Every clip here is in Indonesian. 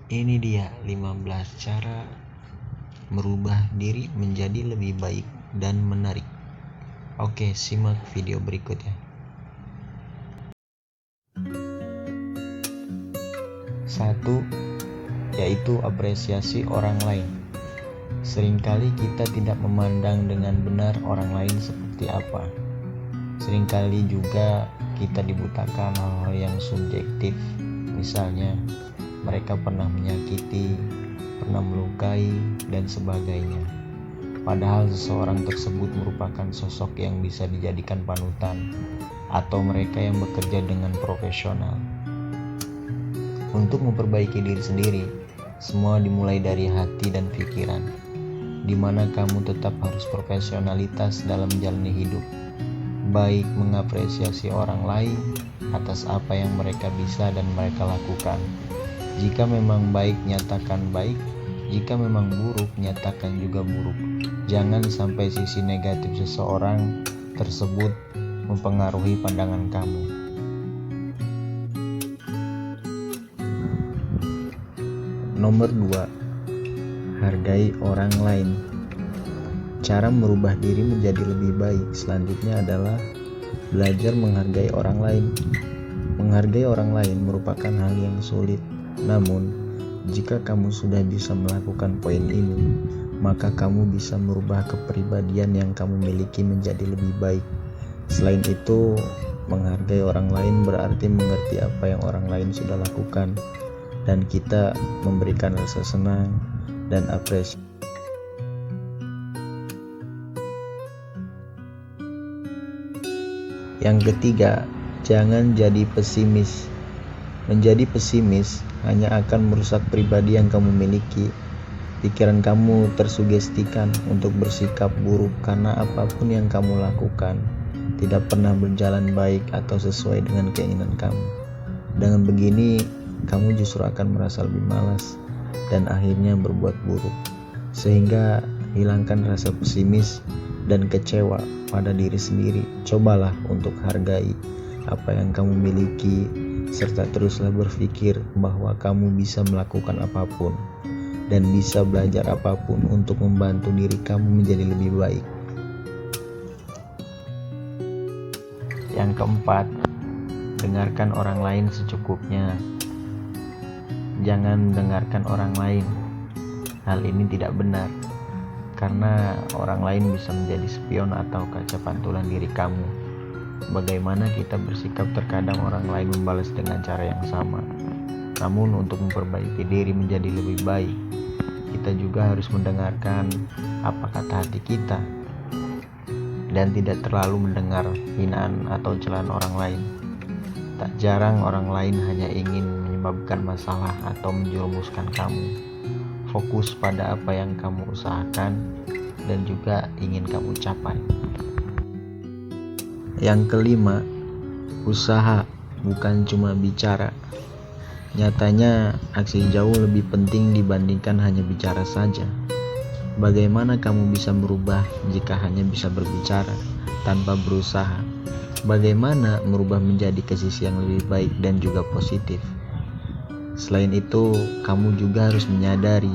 Ini dia 15 cara merubah diri menjadi lebih baik dan menarik. Oke, simak video berikutnya. 1. Yaitu apresiasi orang lain. Seringkali kita tidak memandang dengan benar orang lain seperti apa. Seringkali juga kita dibutakan hal-hal yang subjektif. Misalnya, mereka pernah menyakiti, pernah melukai, dan sebagainya. Padahal seseorang tersebut merupakan sosok yang bisa dijadikan panutan, atau mereka yang bekerja dengan profesional. Untuk memperbaiki diri sendiri, semua dimulai dari hati dan pikiran, di mana kamu tetap harus profesionalitas dalam menjalani hidup, baik mengapresiasi orang lain atas apa yang mereka bisa dan mereka lakukan. Jika memang baik, nyatakan baik. Jika memang buruk, nyatakan juga buruk. Jangan sampai sisi negatif seseorang tersebut mempengaruhi pandangan kamu. Nomor 2. Hargai orang lain. Cara merubah diri menjadi lebih baik selanjutnya adalah belajar menghargai orang lain. Menghargai orang lain merupakan hal yang sulit. Namun, jika kamu sudah bisa melakukan poin ini, maka kamu bisa merubah kepribadian yang kamu miliki menjadi lebih baik. Selain itu, menghargai orang lain berarti mengerti apa yang orang lain sudah lakukan, dan kita memberikan rasa senang dan apresiasi. Yang ketiga, jangan jadi pesimis. Menjadi pesimis hanya akan merusak pribadi yang kamu miliki. Pikiran kamu tersugestikan untuk bersikap buruk karena apapun yang kamu lakukan tidak pernah berjalan baik atau sesuai dengan keinginan kamu. Dengan begini, kamu justru akan merasa lebih malas dan akhirnya berbuat buruk. Sehingga hilangkan rasa pesimis dan kecewa pada diri sendiri. Cobalah untuk hargai apa yang kamu miliki, serta teruslah berpikir bahwa kamu bisa melakukan apapun dan bisa belajar apapun untuk membantu diri kamu menjadi lebih baik. Yang keempat, dengarkan orang lain secukupnya. Jangan mendengarkan orang lain. Hal ini tidak benar, karena orang lain bisa menjadi spion atau kaca pantulan diri kamu. Bagaimana kita bersikap, terkadang orang lain membalas dengan cara yang sama. Namun untuk memperbaiki diri menjadi lebih baik, kita juga harus mendengarkan apa kata hati kita dan tidak terlalu mendengar hinaan atau celaan orang lain. Tak jarang orang lain hanya ingin menyebabkan masalah atau menjerumuskan kamu. Fokus pada apa yang kamu usahakan dan juga ingin kamu capai. Yang kelima, usaha bukan cuma bicara. Nyatanya, aksi jauh lebih penting dibandingkan hanya bicara saja. Bagaimana kamu bisa merubah jika hanya bisa berbicara tanpa berusaha? Bagaimana merubah menjadi ke sisi yang lebih baik dan juga positif? Selain itu, kamu juga harus menyadari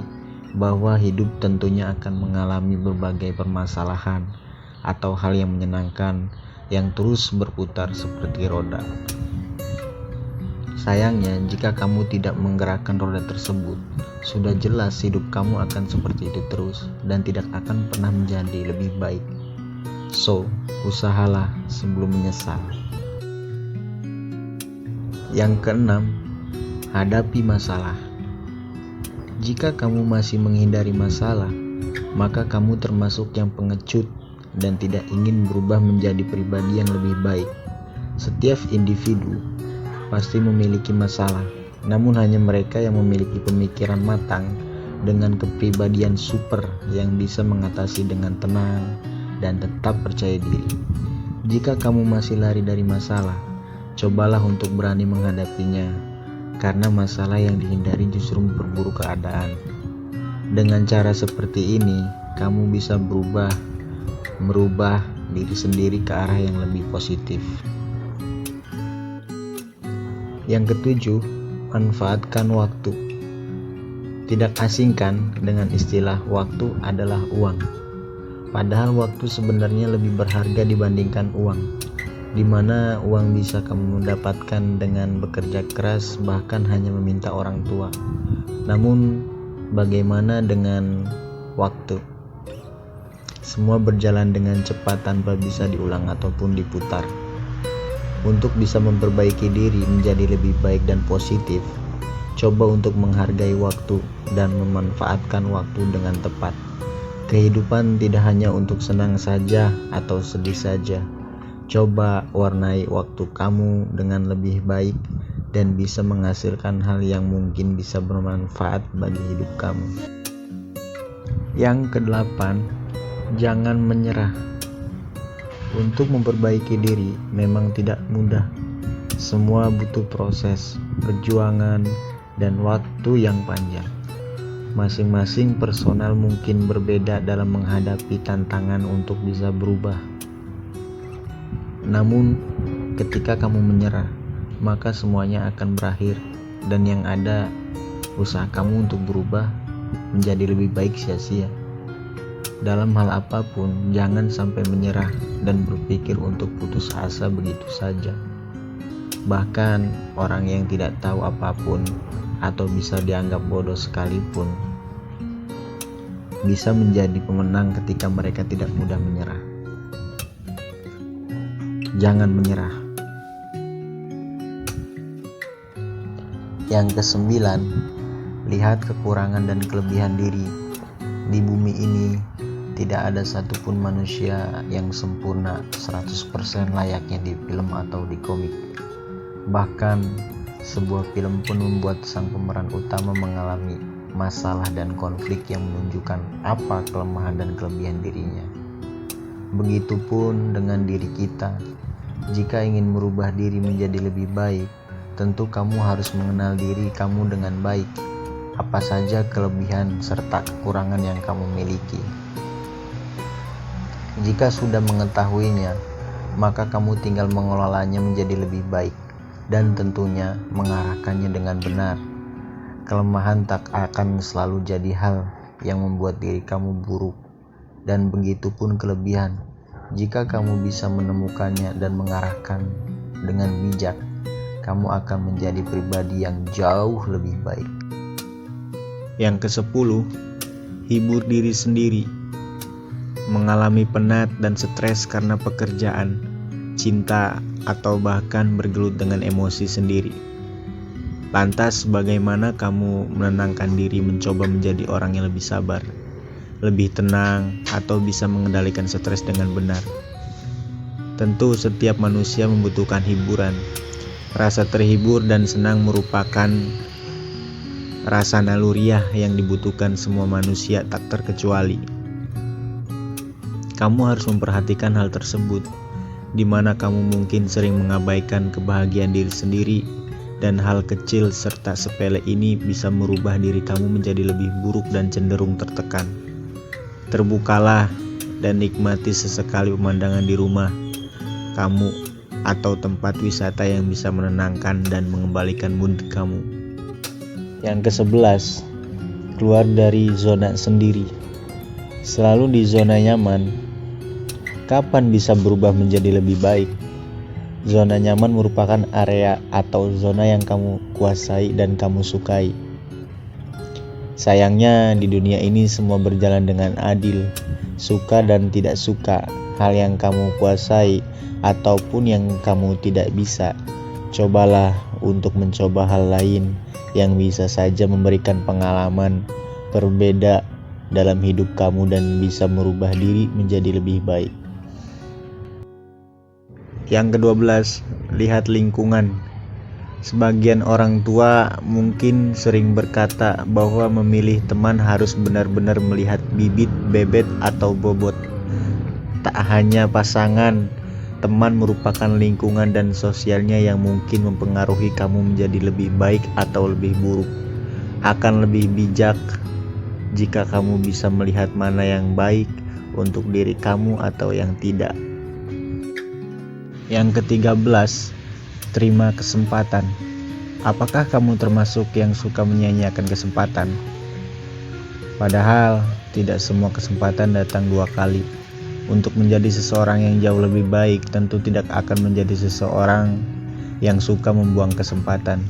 bahwa hidup tentunya akan mengalami berbagai permasalahan atau hal yang menyenangkan yang terus berputar seperti roda. Sayangnya, jika kamu tidak menggerakkan roda tersebut, sudah jelas hidup kamu akan seperti itu terus dan tidak akan pernah menjadi lebih baik. So, usahalah sebelum menyesal. Yang keenam, hadapi masalah. Jika kamu masih menghindari masalah, maka kamu termasuk yang pengecut dan tidak ingin berubah menjadi pribadi yang lebih baik. Setiap individu pasti memiliki masalah, namun hanya mereka yang memiliki pemikiran matang dengan kepribadian super yang bisa mengatasi dengan tenang dan tetap percaya diri. Jika kamu masih lari dari masalah, cobalah untuk berani menghadapinya, karena masalah yang dihindari justru memperburuk keadaan. Dengan cara seperti ini, kamu bisa merubah diri sendiri ke arah yang lebih positif. Yang ketujuh, manfaatkan waktu. Tidak asing kan dengan istilah waktu adalah uang. Padahal waktu sebenarnya lebih berharga dibandingkan uang, di mana uang bisa kamu dapatkan dengan bekerja keras, bahkan hanya meminta orang tua. Namun bagaimana dengan waktu? Semua berjalan dengan cepat tanpa bisa diulang ataupun diputar. Untuk bisa memperbaiki diri menjadi lebih baik dan positif, coba untuk menghargai waktu dan memanfaatkan waktu dengan tepat. Kehidupan tidak hanya untuk senang saja atau sedih saja. Coba warnai waktu kamu dengan lebih baik dan bisa menghasilkan hal yang mungkin bisa bermanfaat bagi hidup kamu. Yang kedelapan, jangan menyerah. Untuk memperbaiki diri memang tidak mudah. Semua butuh proses, perjuangan, dan waktu yang panjang. Masing-masing personal mungkin berbeda dalam menghadapi tantangan untuk bisa berubah. Namun, ketika kamu menyerah, maka semuanya akan berakhir, dan yang ada usaha kamu untuk berubah menjadi lebih baik sia-sia. Dalam hal apapun, jangan sampai menyerah dan berpikir untuk putus asa begitu saja. Bahkan orang yang tidak tahu apapun atau bisa dianggap bodoh sekalipun bisa menjadi pemenang ketika mereka tidak mudah menyerah. Jangan menyerah. Yang kesembilan, lihat kekurangan dan kelebihan diri. Di bumi ini tidak ada satupun manusia yang sempurna 100% layaknya di film atau di komik. Bahkan sebuah film pun membuat sang pemeran utama mengalami masalah dan konflik yang menunjukkan apa kelemahan dan kelebihan dirinya. Begitupun dengan diri kita. Jika ingin merubah diri menjadi lebih baik, tentu kamu harus mengenal diri kamu dengan baik. Apa saja kelebihan serta kekurangan yang kamu miliki. Jika sudah mengetahuinya, maka kamu tinggal mengelolanya menjadi lebih baik dan tentunya mengarahkannya dengan benar. Kelemahan tak akan selalu jadi hal yang membuat diri kamu buruk, dan begitu pun kelebihan. Jika kamu bisa menemukannya dan mengarahkan dengan bijak, kamu akan menjadi pribadi yang jauh lebih baik. Yang ke-10, hibur diri sendiri. Mengalami penat dan stres karena pekerjaan, cinta, atau bahkan bergelut dengan emosi sendiri. Lantas bagaimana kamu menenangkan diri mencoba menjadi orang yang lebih sabar, lebih tenang, atau bisa mengendalikan stres dengan benar? Tentu setiap manusia membutuhkan hiburan. Rasa terhibur dan senang merupakan rasa naluriah yang dibutuhkan semua manusia tak terkecuali. Kamu harus memperhatikan hal tersebut, di mana kamu mungkin sering mengabaikan kebahagiaan diri sendiri, dan hal kecil serta sepele ini bisa merubah diri kamu menjadi lebih buruk dan cenderung tertekan. Terbukalah dan nikmati sesekali pemandangan di rumah kamu atau tempat wisata yang bisa menenangkan dan mengembalikan mood kamu. Yang ke-11, keluar dari zona sendiri. Selalu di zona nyaman. Kapan bisa berubah menjadi lebih baik? Zona nyaman merupakan area atau zona yang kamu kuasai dan kamu sukai. Sayangnya di dunia ini semua berjalan dengan adil, suka dan tidak suka. Hal yang kamu kuasai ataupun yang kamu tidak bisa, cobalah untuk mencoba hal lain yang bisa saja memberikan pengalaman berbeda dalam hidup kamu dan bisa merubah diri menjadi lebih baik. Yang ke-12, lihat lingkungan. Sebagian orang tua mungkin sering berkata bahwa memilih teman harus benar-benar melihat bibit, bebet, atau bobot. Tak hanya pasangan, teman merupakan lingkungan dan sosialnya yang mungkin mempengaruhi kamu menjadi lebih baik atau lebih buruk. Akan lebih bijak jika kamu bisa melihat mana yang baik untuk diri kamu atau yang tidak. Yang ke-13, terima kesempatan. Apakah kamu termasuk yang suka menyia-nyiakan kesempatan? Padahal tidak semua kesempatan datang dua kali. Untuk menjadi seseorang yang jauh lebih baik, tentu tidak akan menjadi seseorang yang suka membuang kesempatan.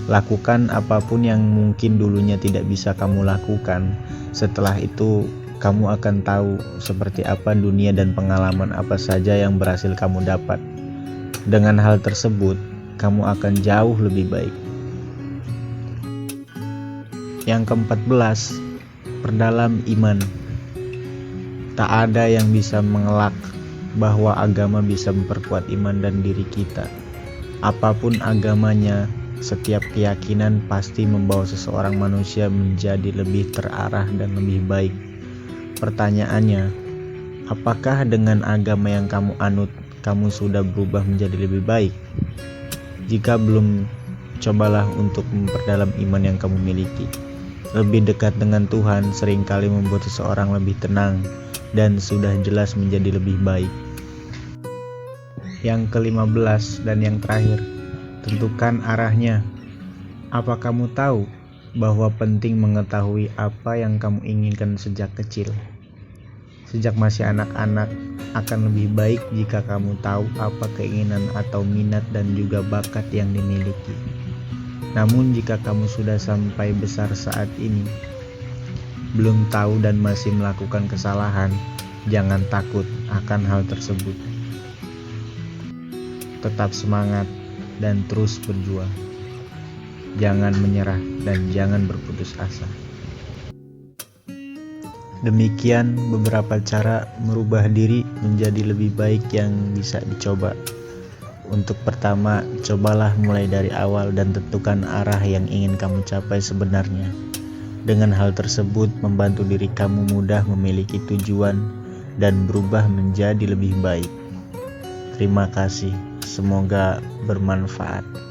Lakukan apapun yang mungkin dulunya tidak bisa kamu lakukan. Setelah itu, kamu akan tahu seperti apa dunia dan pengalaman apa saja yang berhasil kamu dapat. Dengan hal tersebut, kamu akan jauh lebih baik. Yang ke-14, perdalam iman. Tak ada yang bisa mengelak bahwa agama bisa memperkuat iman dan diri kita. Apapun agamanya, setiap keyakinan pasti membawa seseorang manusia menjadi lebih terarah dan lebih baik. Pertanyaannya, apakah dengan agama yang kamu anut, kamu sudah berubah menjadi lebih baik? Jika belum, cobalah untuk memperdalam iman yang kamu miliki. Lebih dekat dengan Tuhan seringkali membuat seseorang lebih tenang dan sudah jelas menjadi lebih baik. Yang ke-15 dan yang terakhir, tentukan arahnya. Apa kamu tahu bahwa penting mengetahui apa yang kamu inginkan sejak kecil? Sejak masih anak-anak, akan lebih baik jika kamu tahu apa keinginan atau minat dan juga bakat yang dimiliki. Namun jika kamu sudah sampai besar saat ini, belum tahu dan masih melakukan kesalahan, jangan takut akan hal tersebut. Tetap semangat dan terus berjuang. Jangan menyerah dan jangan berputus asa. Demikian beberapa cara merubah diri menjadi lebih baik yang bisa dicoba. Untuk pertama, cobalah mulai dari awal dan tentukan arah yang ingin kamu capai sebenarnya. Dengan hal tersebut membantu diri kamu mudah memiliki tujuan dan berubah menjadi lebih baik. Terima kasih, semoga bermanfaat.